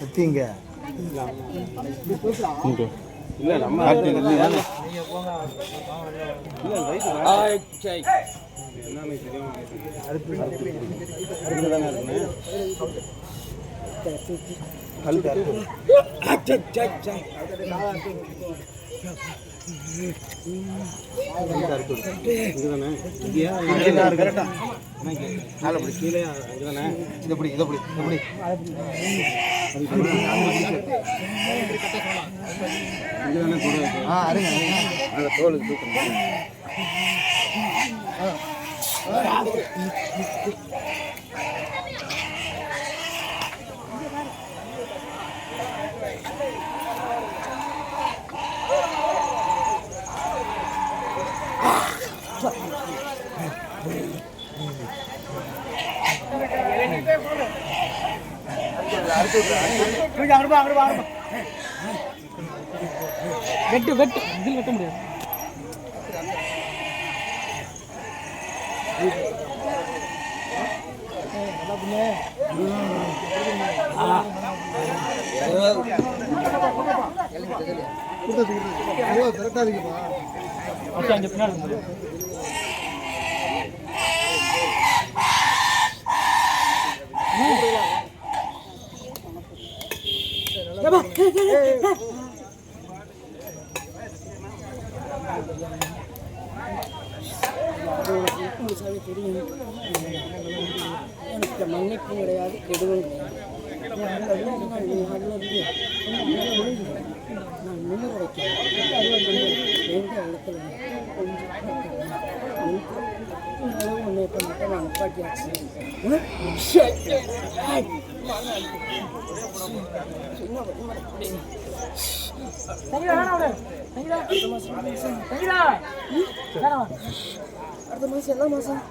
கத்திங்க இல்லை நம்ம எல்லாமே தெரியும். தோலுக்கு தூக்கணும். வெட்டு வெட்டு இதில் வெட்ட முடியாது. அங்கே பின்னாடி தெரியும். எனக்கு மன்னிப்பும் கிடையாது, கெடுவும் கிடையாது. நான் நிமிர வைக்கிறேன். உன்னை இப்போ மட்டும் நான் நிப்பாட்டியாச்சு. அடுத்த மாதம் எல்லா மாதம்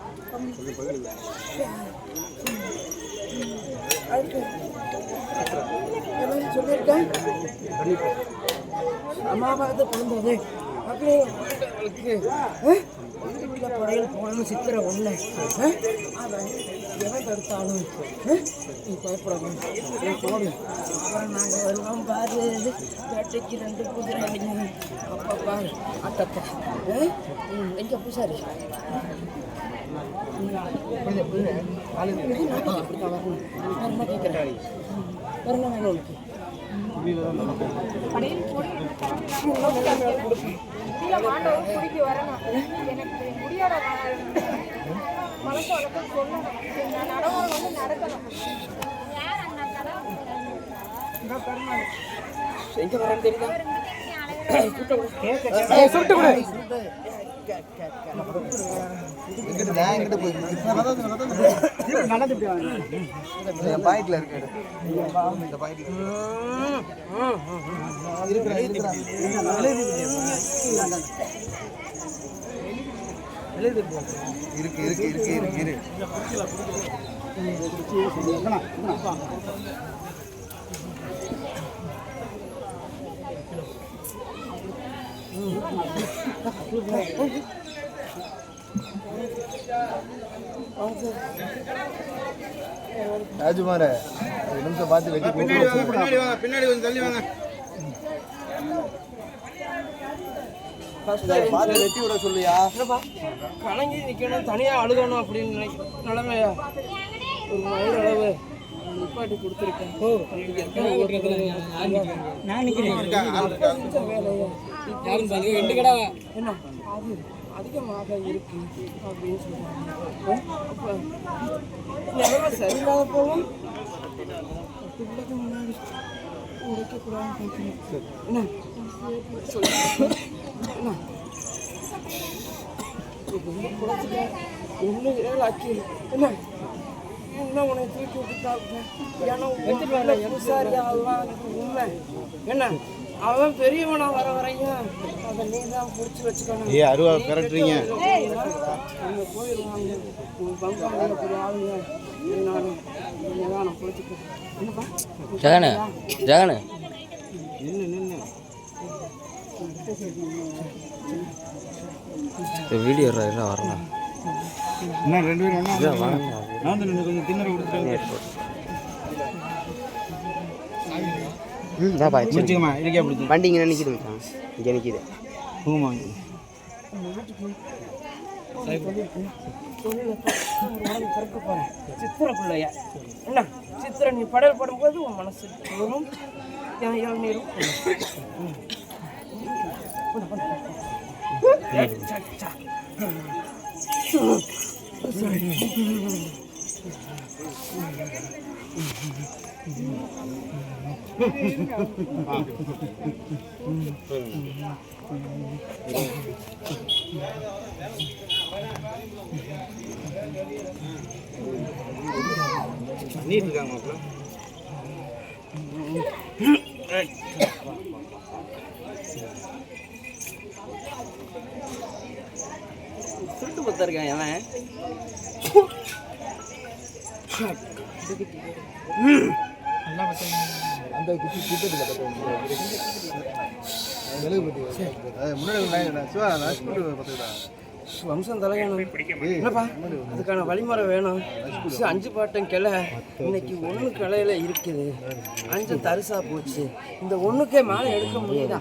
எல்லாரும் சொல்லியிருக்கேன். அம்மா பார்த்து பிறந்தது அப்படியே வீட்டில் படையில் போகணும் சித்திரை ஒன்று எவன் தடுத்தாலும் நீ பயப்படணும் போடு. அப்புறம் நாங்கள் வருவோம் பாரு, வேட்டைக்கு 2 குதிரை அடிங்க. அப்பா பாரு அட்டப்பா எங்கே பூசாரி அப்படித்தான் வரணும். வரமா கேட்குறேன் வரணும் வேணும் உனக்கு எங்க வரேன்னு தெரியுதா? பாயிண்ட்ல இருக்கு இந்த பாயிண்ட்ல இருக்கு இருக்கு இருக்கு இருக்கு இருக்கு ராஜுமார ஒரு நிமிஷம் பார்த்து வெட்டி பின்னாடி வந்து தள்ளி வாங்க. பார்த்து வெட்டி விட சொல்லியா? கலங்கி நிற்கணும், தனியாக அழுகணும் அப்படின்னு நிலைமையா ஒரு மயிர் அளவு நிப்பாட்டி கொடுத்துருக்கேன். என்ன அது அதிகமாக இருக்கு அப்படின்னு சொல்றாங்க. அப்போ நிலைமை சரியில்லாத போகும் முன்னாடி உடைக்கக்கூடாதுன்னு என்ன ஒன்று ஏழாக்கி என்ன இன்னும் உனக்கு தூக்கி விட்டுட்டாங்க. ஏன்னா உண்மை என்ன அவன் பெரியவனா வர வரையும் அதை நீ தான் பிடிச்சி வச்சுக்கணும். அருவா கரெக்டுறீங்க போயிடுவாங்க பங்காளி ஆளுங்க. நான் நான் பிடிச்சிக்கிறேன். என்னப்பா ஜெகனு ஜெகனு வீடியோ வரலாம். என்ன 2 பேரும் ஒண்ணா நான் தான் கொஞ்சம் தின்னற கொடுத்துட்டேன். முடிச்சுக்கமா இருக்கே அப்படி வண்டி இங்கே நிற்கிது மச்சான், இங்கே நிற்கிது. போகுமா சித்திர பிள்ளையா என்ன சித்திர நீ படையல் போடும்போது உன் மனசு குளிரும், என் இளநீரும் நீட் இருக்காங்க மாப்பிள்ள. சுட்டு பத்திருக்கேன் அவன். அந்த குட்டி கிட்டத்துக்கு முன்னாடி சிவா பார்த்துக்கிட்டா வம்சம் தலையணும் என்னப்பா அதுக்கான வழிமுறை வேணும். 5 பாட்டம் கிளை இன்னைக்கு 1 கிளையில இருக்குது, 5 தரிசா போச்சு. இந்த 1க்கே மேலே எடுக்க முடியுதா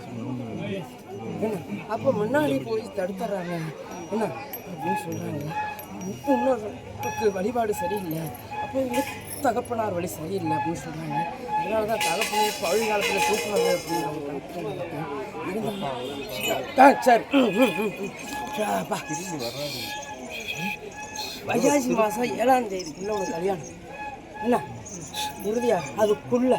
என்ன? அப்போ முன்னாடி போய் தடுத்துறாங்க என்ன அப்படின்னு சொல்றாங்க. இன்னொரு வழிபாடு சரியில்லை, அப்போ தகப்பனார் வழி சரியில்லை அப்படின்னு சொல்றாங்க. அதனால தான் தகப்பனே பழி காலத்தில் தூக்குவாங்க அப்படின்னு சரி. வைகாசி மாதம் 7ஆம் தேதிக்குள்ள உனக்கு கல்யாணம் என்ன உறுதியா? அதுக்குள்ள